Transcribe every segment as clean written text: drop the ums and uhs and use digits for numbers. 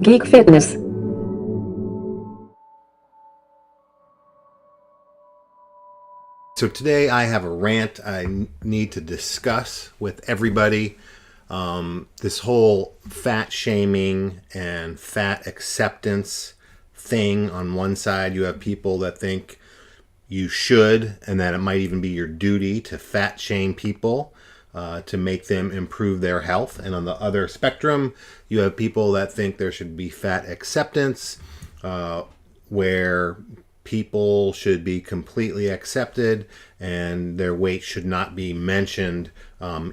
Geek Fitness. So today I have a rant I need to discuss with everybody. This whole fat shaming and fat acceptance thing. On one side, you have people that think you should, and that it might even be your duty to fat shame people to make them improve their health. And on the other spectrum, you have people that think there should be fat acceptance, where people should be completely accepted and their weight should not be mentioned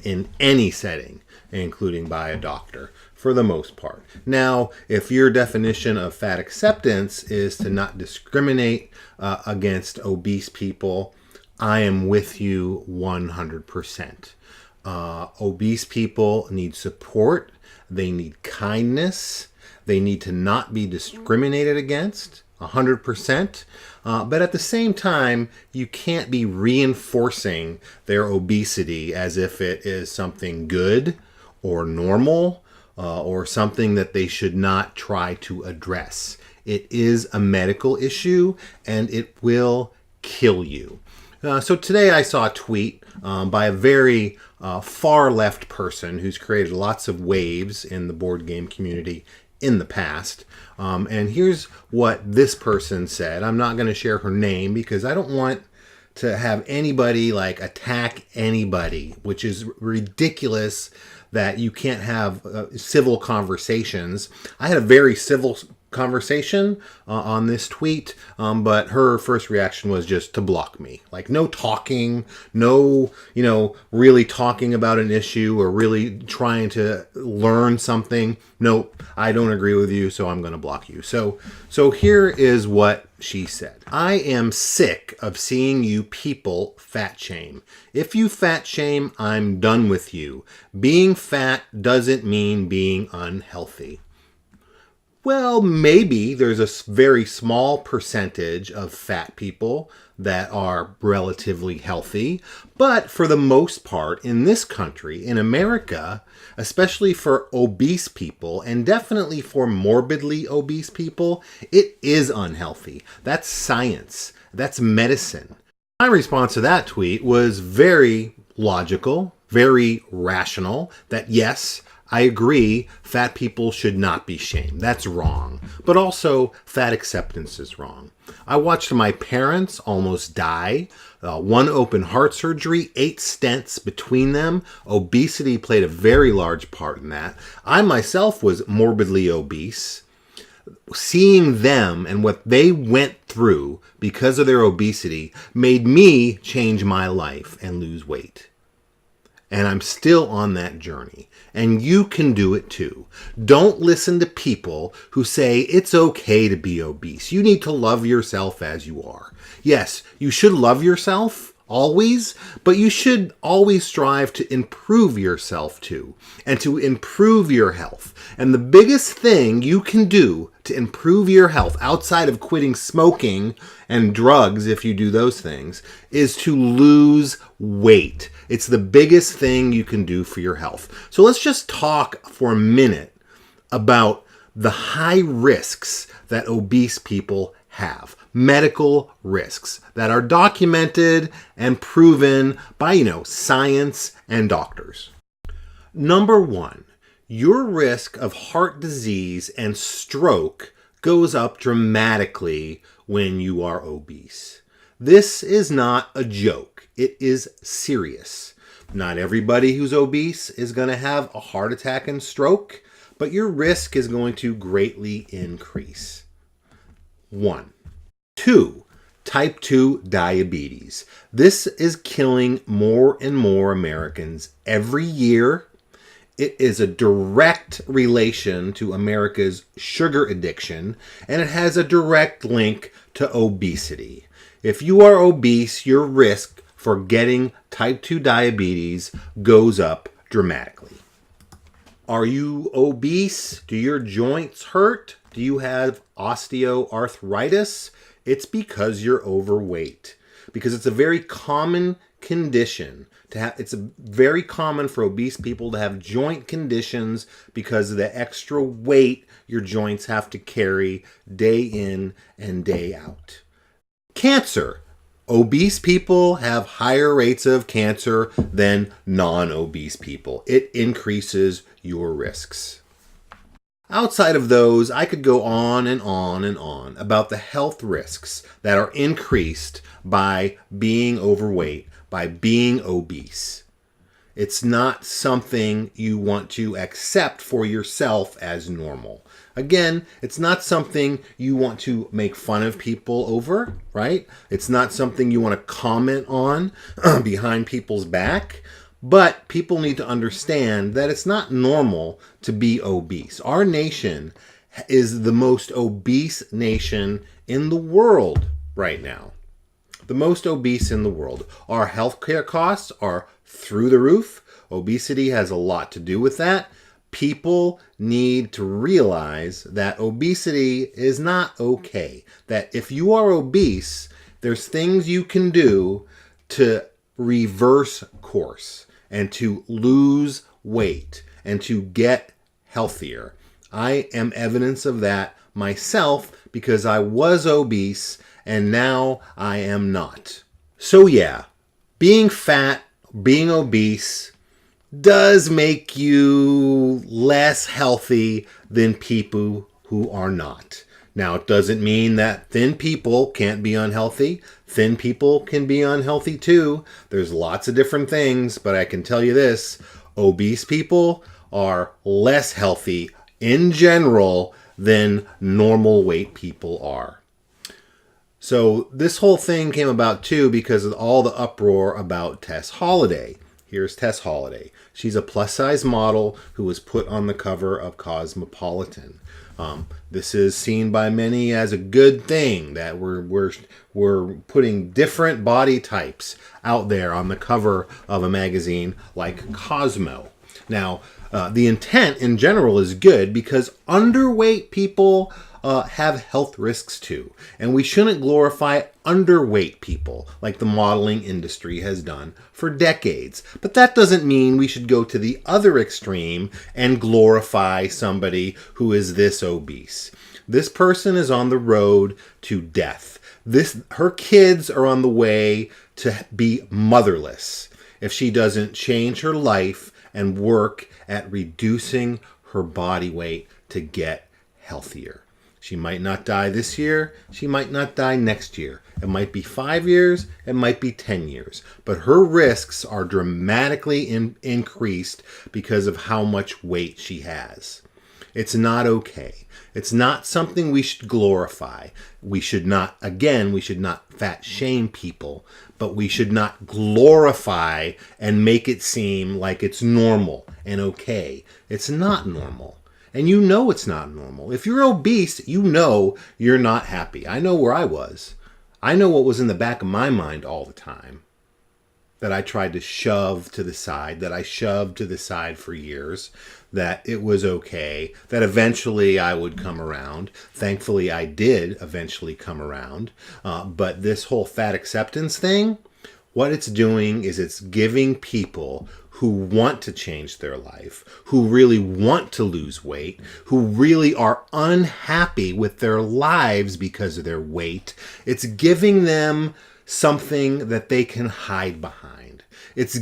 in any setting, including by a doctor, for the most part. Now, if your definition of fat acceptance is to not discriminate against obese people, I am with you 100%. Obese people need support. They need kindness. They need to not be discriminated against. 100%. But at the same time, you can't be reinforcing their obesity as if it is something good or normal or something that they should not try to address. It is a medical issue and it will kill you. So today I saw a tweet by a very far left person who's created lots of waves in the board game community in the past. And here's what this person said. I'm not going to share her name because I don't want to have anybody attack anybody, which is ridiculous that you can't have civil conversations. I had a very civil conversation on this tweet, but her first reaction was just to block me. No talking, no, really talking about an issue or really trying to learn something. Nope, I don't agree with you, so I'm going to block you. So here is what she said. I am sick of seeing you people fat shame. If you fat shame, I'm done with you. Being fat doesn't mean being unhealthy. Well, maybe there's a very small percentage of fat people that are relatively healthy, but for the most part in this country, in America, especially for obese people and definitely for morbidly obese people, it is unhealthy. That's science. That's medicine. My response to that tweet was very logical, very rational, that yes, I agree, fat people should not be shamed. That's wrong. But also, fat acceptance is wrong. I watched my parents almost die. 1 open heart surgery, 8 stents between them. Obesity played a very large part in that. I myself was morbidly obese. Seeing them and what they went through because of their obesity made me change my life and lose weight. And I'm still on that journey. And you can do it too. Don't listen to people who say it's okay to be obese. You need to love yourself as you are. Yes, you should love yourself always, but you should always strive to improve yourself too, and to improve your health. And the biggest thing you can do to improve your health, outside of quitting smoking and drugs if you do those things, is to lose weight. It's the biggest thing you can do for your health. So let's just talk for a minute about the high risks that obese people have. Medical risks that are documented and proven by, science and doctors. Number 1, your risk of heart disease and stroke goes up dramatically when you are obese. This is not a joke. It is serious. Not everybody who's obese is going to have a heart attack and stroke, but your risk is going to greatly increase. 1. 2, type 2 diabetes. This is killing more and more Americans every year. It is a direct relation to America's sugar addiction, and it has a direct link to obesity. If you are obese, your risk for getting type 2 diabetes goes up dramatically. Are you obese? Do your joints hurt? Do you have osteoarthritis? It's because you're overweight. Because it's a very common condition It's very common for obese people to have joint conditions because of the extra weight your joints have to carry day in and day out. Cancer. Obese people have higher rates of cancer than non-obese people. It increases your risks. Outside of those, I could go on and on and on about the health risks that are increased by being overweight, by being obese. It's not something you want to accept for yourself as normal. Again, it's not something you want to make fun of people over, right? It's not something you want to comment on behind people's back. But people need to understand that it's not normal to be obese. Our nation is the most obese nation in the world right now. The most obese in the world. Our healthcare costs are through the roof. Obesity has a lot to do with that. People need to realize that obesity is not okay. That if you are obese, there's things you can do to reverse course and to lose weight and to get healthier. I am evidence of that myself because I was obese and now I am not. So yeah, being fat, being obese does make you less healthy than people who are not. Now, it doesn't mean that thin people can't be unhealthy. Thin people can be unhealthy too. There's lots of different things, but I can tell you this, obese people are less healthy in general than normal weight people are. So this whole thing came about too because of all the uproar about Tess Holliday. Here's Tess Holliday. She's a plus-size model who was put on the cover of Cosmopolitan. This is seen by many as a good thing that we're putting different body types out there on the cover of a magazine like Cosmo. Now, the intent in general is good because underweight people have health risks too. And we shouldn't glorify underweight people like the modeling industry has done for decades. But that doesn't mean we should go to the other extreme and glorify somebody who is this obese. This person is on the road to death. Her kids are on the way to be motherless if she doesn't change her life and work at reducing her body weight to get healthier. She might not die this year. She might not die next year. It might be 5 years. It might be 10 years. But her risks are dramatically increased because of how much weight she has. It's not okay. It's not something we should glorify. We should not fat shame people, but we should not glorify and make it seem like it's normal and okay. It's not normal. And you know it's not normal. If you're obese, you know you're not happy. I know where I was. I know what was in the back of my mind all the time that I tried to shove to the side, that I shoved to the side for years, that it was okay, that eventually I would come around. Thankfully, I did eventually come around. But this whole fat acceptance thing, what it's doing is it's giving people who want to change their life, who really want to lose weight, who really are unhappy with their lives because of their weight, it's giving them something that they can hide behind. It's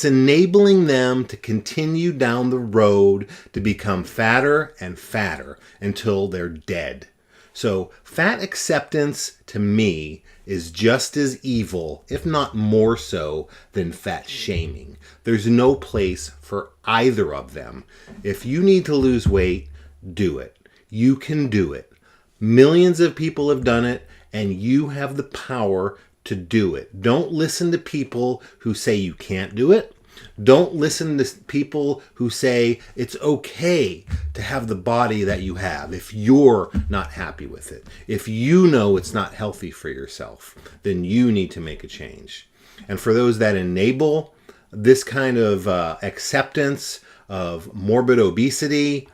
enabling them to continue down the road to become fatter and fatter until they're dead. So fat acceptance to me is just as evil, if not more so, than fat shaming. There's no place for either of them. If you need to lose weight, do it. You can do it. Millions of people have done it, and you have the power to do it. Don't listen to people who say you can't do it. Don't listen to people who say it's okay to have the body that you have if you're not happy with it. If you know it's not healthy for yourself, then you need to make a change. And for those that enable this kind of acceptance of morbid obesity,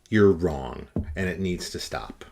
you're wrong and it needs to stop.